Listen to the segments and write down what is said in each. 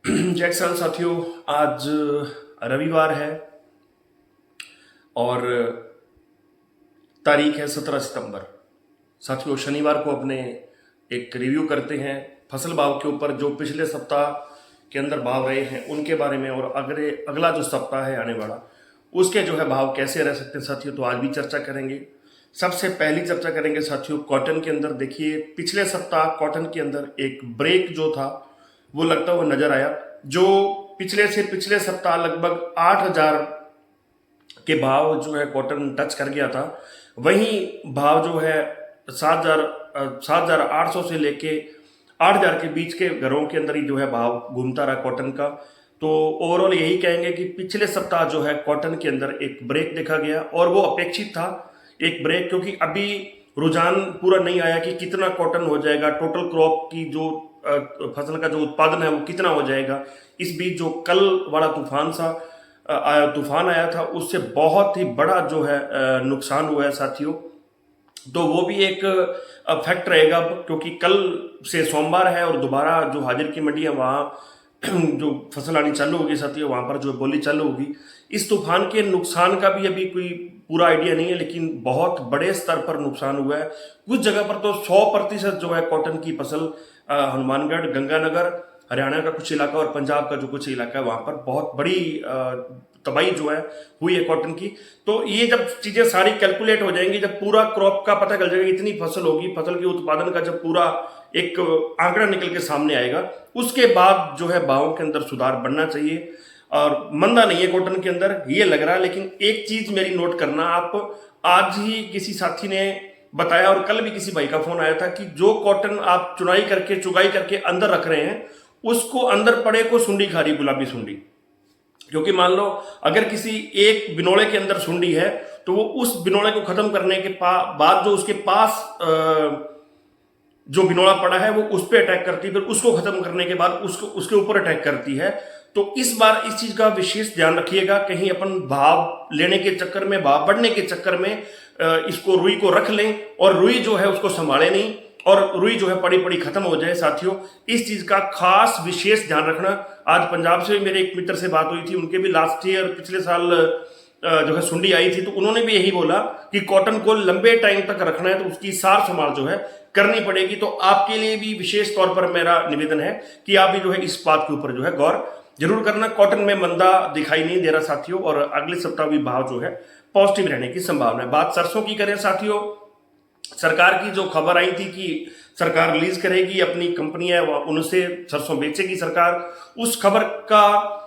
जय किसान साथियों, आज रविवार है और तारीख है 17 सितंबर। साथियों, शनिवार को अपने एक रिव्यू करते हैं फसल भाव के ऊपर, जो पिछले सप्ताह के अंदर भाव रहे हैं उनके बारे में, और अगला जो सप्ताह है आने वाला उसके जो है भाव कैसे रह सकते हैं साथियों, तो आज भी चर्चा करेंगे। सबसे पहली चर्चा करेंगे साथियों कॉटन के अंदर। देखिए, पिछले सप्ताह कॉटन के अंदर एक ब्रेक जो था वो लगता हुआ नजर आया, जो पिछले सप्ताह लगभग 8,000 के भाव जो है कॉटन टच कर गया था। वहीं भाव जो है 7,800 से लेके 8,000 के बीच के घरों के अंदर ही जो है भाव घूमता रहा कॉटन का। तो ओवरऑल यही कहेंगे कि पिछले सप्ताह जो है कॉटन के अंदर एक ब्रेक देखा गया, और वो अपेक्षित था एक ब्रेक, क्योंकि अभी रुझान पूरा नहीं आया कि कितना कॉटन हो जाएगा, टोटल क्रॉप की जो फसल का जो उत्पादन है वो कितना हो जाएगा। इस बीच जो कल वाला तूफान आया था, उससे बहुत ही बड़ा जो है नुकसान हुआ है साथियों। तो वो भी एक फैक्ट रहेगा, क्योंकि कल से सोमवार है और दोबारा जो हाजिर की मंडी है वहाँ जो फसल आनी चालू होगी साथियों, वहाँ पर जो बोली चालू होगी। इस तूफान के नुकसान का भी अभी कोई पूरा आइडिया नहीं है, लेकिन बहुत बड़े स्तर पर नुकसान हुआ है। कुछ जगह पर तो 100% जो है कॉटन की फसल हनुमानगढ़, गंगानगर, हरियाणा का कुछ इलाका और पंजाब का जो कुछ इलाका है वहाँ पर बहुत बड़ी तबाही जो है हुई है कॉटन की। तो ये जब चीजें सारी कैलकुलेट हो जाएंगी, जब पूरा क्रॉप का पता चल जाएगा, इतनी फसल होगी, फसल के उत्पादन का जब पूरा एक आंकड़ा निकल के सामने आएगा, उसके बाद जो है भावों के अंदर सुधार बढ़ना चाहिए। और मंदा नहीं है कॉटन के अंदर, ये लग रहा है। लेकिन एक चीज मेरी नोट करना आप, आज ही किसी साथी ने बताया और कल भी किसी भाई का फोन आया था कि जो कॉटन आप चुगाई करके अंदर रख रहे हैं, उसको अंदर पड़े को सुंडी खा रही, गुलाबी सुंडी। क्योंकि मान लो अगर किसी एक बिनोले के अंदर सुंडी है, तो वो उस बिनोले को खत्म करने के बाद जो उसके पास जो बिनोला पड़ा है वो उस पर अटैक करती है, फिर उसको खत्म करने के बाद उसके ऊपर अटैक करती है। तो इस बार इस चीज का विशेष ध्यान रखिएगा, कहीं अपन भाव लेने के चक्कर में, भाव बढ़ने के चक्कर में इसको रुई को रख लें और रुई जो है उसको संभाले नहीं, और रुई जो है पड़ी पड़ी खत्म हो जाए साथियों। इस चीज का खास विशेष ध्यान रखना। आज पंजाब से मेरे एक मित्र से बात हुई थी, उनके भी लास्ट ईयर पिछले साल जो है सुंडी आई थी, तो उन्होंने भी यही बोला कि कॉटन को लंबे टाइम तक रखना है तो उसकी सार संभाल जो है करनी पड़ेगी। तो आपके लिए भी विशेष तौर पर मेरा निवेदन है कि आप भी जो है इस बात के ऊपर जो है गौर जरूर करना। कॉटन में मंदा दिखाई नहीं दे रहा साथियों, और अगले सप्ताह भी भाव जो है पॉजिटिव रहने की संभावना है। बात सरसों की करें साथियों, सरकार की जो खबर आई थी कि सरकार रिलीज करेगी, अपनी कंपनी है उनसे सरसों बेचेगी सरकार, उस खबर का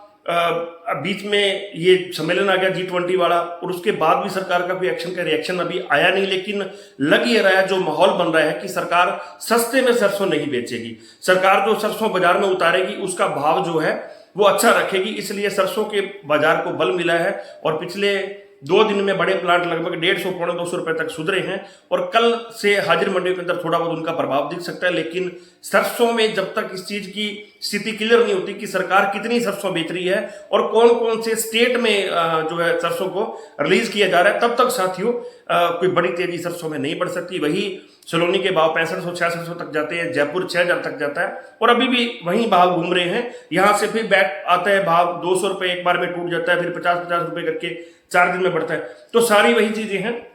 बीच में ये सम्मेलन आ गया G20 वाला, और उसके बाद भी सरकार का कोई एक्शन का रिएक्शन अभी आया नहीं। लेकिन लग ये रहा है, जो माहौल बन रहा है कि सरकार सस्ते में सरसों नहीं बेचेगी। सरकार जो सरसों बाजार में उतारेगी उसका भाव जो है वो अच्छा रखेगी, इसलिए सरसों के बाजार को बल मिला है। और पिछले 2 दिन में बड़े प्लांट लगभग 150 पौने 200 रुपए तक सुधरे हैं, और कल से हाजिर मंडियों के अंदर थोड़ा बहुत उनका प्रभाव दिख सकता है। लेकिन सरसों में जब तक इस चीज की स्थिति क्लियर नहीं होती कि सरकार कितनी सरसों बेच रही है और कौन कौन से स्टेट में जो है सरसों को रिलीज किया जा रहा है, तब तक साथियों कोई बड़ी तेजी सरसों में नहीं बढ़ सकती। वही सलोनी के भाव 6500-6600 तक जाते हैं, जयपुर 6000 तक जाता है, और अभी भी वही भाव घूम रहे हैं। यहां से फिर बैक आता है भाव 200 रुपए एक बार में टूट जाता है, फिर 50-50 रुपए करके 4 दिन में बढ़ता है। तो सारी वही चीजें हैं।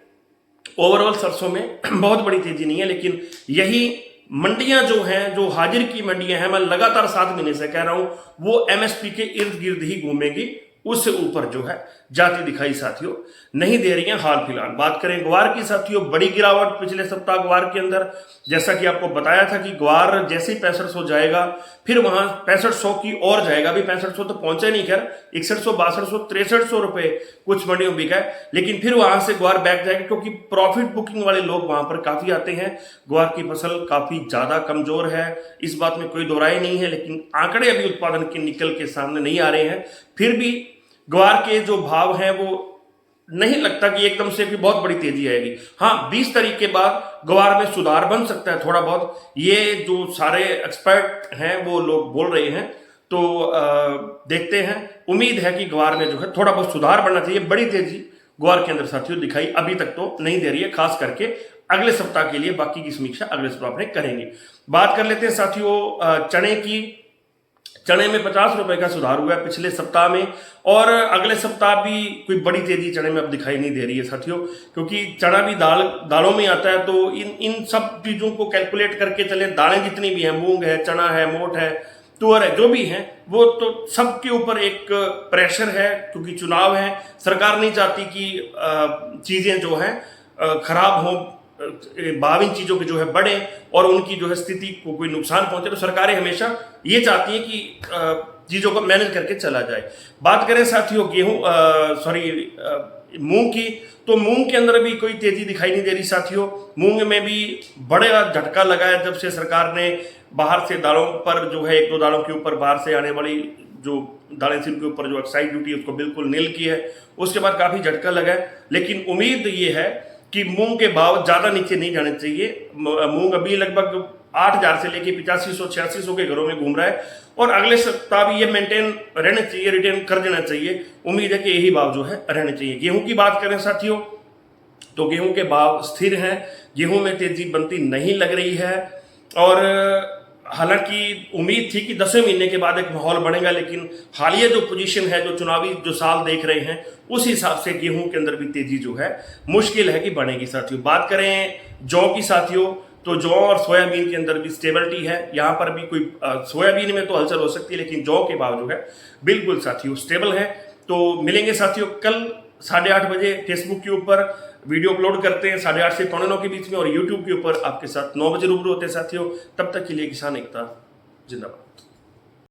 ओवरऑल सरसों में बहुत बड़ी तेजी नहीं है, लेकिन यही मंडियां जो हैं, जो हाजिर की मंडियां हैं, मैं लगातार 7 महीने से कह रहा हूं, वो MSP के इर्द गिर्द ही घूमेंगी, उससे ऊपर जो है जाती दिखाई साथियों नहीं दे रही है हाल फिलहाल। बात करें ग्वार की साथियों, बड़ी गिरावट पिछले सप्ताह ग्वार के अंदर, जैसा कि आपको बताया था कि ग्वार जैसे ही 6500 जाएगा, फिर वहां 6500 की और जाएगा। अभी 6500 तो पहुंचे नहीं, खैर 6100, 6200, 6300 रुपए कुछ मंडियों में बिका है, लेकिन फिर वहां से ग्वार बैक जाएगा, क्योंकि प्रॉफिट बुकिंग वाले लोग वहां पर काफी आते हैं। ग्वार की फसल काफी ज्यादा कमजोर है, इस बात में कोई दोराई नहीं है, लेकिन आंकड़े अभी उत्पादन के निकल के सामने नहीं आ रहे हैं। फिर भी ग्वार के जो भाव हैं वो नहीं लगता कि एकदम से भी बहुत बड़ी तेजी आएगी। हाँ, 20 तारीख के बाद ग्वार में सुधार बन सकता है थोड़ा बहुत, ये जो सारे एक्सपर्ट हैं वो लोग बोल रहे हैं। तो देखते हैं, उम्मीद है कि ग्वार में जो है थोड़ा बहुत सुधार बढ़ना चाहिए। बड़ी तेजी ग्वार के अंदर साथियों दिखाई अभी तक तो नहीं दे रही है, खास करके अगले सप्ताह के लिए। बाकी की समीक्षा अगले सप्ताह में करेंगे। बात कर लेते हैं साथियों चने की। चने में 50 रुपए का सुधार हुआ है पिछले सप्ताह में, और अगले सप्ताह भी कोई बड़ी तेजी चने में अब दिखाई नहीं दे रही है साथियों, क्योंकि चना भी दालों में आता है। तो इन सब चीज़ों को कैलकुलेट करके चले, दालें जितनी भी हैं, मूंग है, चना है, मोट है, तुअर है, जो भी हैं, वो तो सबके ऊपर एक प्रेशर है, क्योंकि चुनाव है। सरकार नहीं चाहती कि चीज़ें जो हैं खराब हों, भाव इन चीज़ों के जो है बढ़े और उनकी जो है स्थिति को कोई नुकसान पहुंचे। तो सरकारें हमेशा ये चाहती हैं कि चीज़ों को मैनेज करके चला जाए। बात करें साथियों मूंग की, तो मूंग के अंदर भी कोई तेजी दिखाई नहीं दे रही साथियों। मूंग में भी बड़ा झटका लगा है जब से सरकार ने बाहर से दालों पर जो है, 1-2 दालों के ऊपर बाहर से आने वाली जो दालें थी उनके ऊपर जो एक्साइज ड्यूटी है उसको बिल्कुल नील की है। उसके बाद काफ़ी झटका लगा है, लेकिन उम्मीद ये है कि मूंग के भाव ज़्यादा नीचे नहीं जाने चाहिए। मूंग अभी लगभग 8,000 से लेके 8500-8600 के घरों में घूम रहा है, और अगले सप्ताह भी ये मेंटेन रहना चाहिए, रिटेन कर देना चाहिए। उम्मीद है कि यही भाव जो है रहने चाहिए। गेहूं की बात करें साथियों, तो गेहूं के भाव स्थिर हैं, गेहूं में तेजी बनती नहीं लग रही है। और हालांकि उम्मीद थी कि 10वें महीने के बाद एक माहौल बनेगा, लेकिन हालिया जो पोजीशन है, जो चुनावी जो साल देख रहे हैं, उस हिसाब से गेहूं के अंदर भी तेजी जो है मुश्किल है कि बढ़ेगी साथियों। बात करें जौ की साथियों, तो जौ और सोयाबीन के अंदर भी स्टेबिलिटी है। यहाँ पर भी कोई सोयाबीन में तो हलचल हो सकती है, लेकिन जौ के भाव जो है बिल्कुल साथियों स्टेबल है। तो मिलेंगे साथियों कल 8:30 बजे। फेसबुक के ऊपर वीडियो अपलोड करते हैं 8:30 से 8:45 के बीच में, और यूट्यूब के ऊपर आपके साथ 9 बजे रूबरू होते हैं साथियों। तब तक के लिए किसान एकता जिंदाबाद।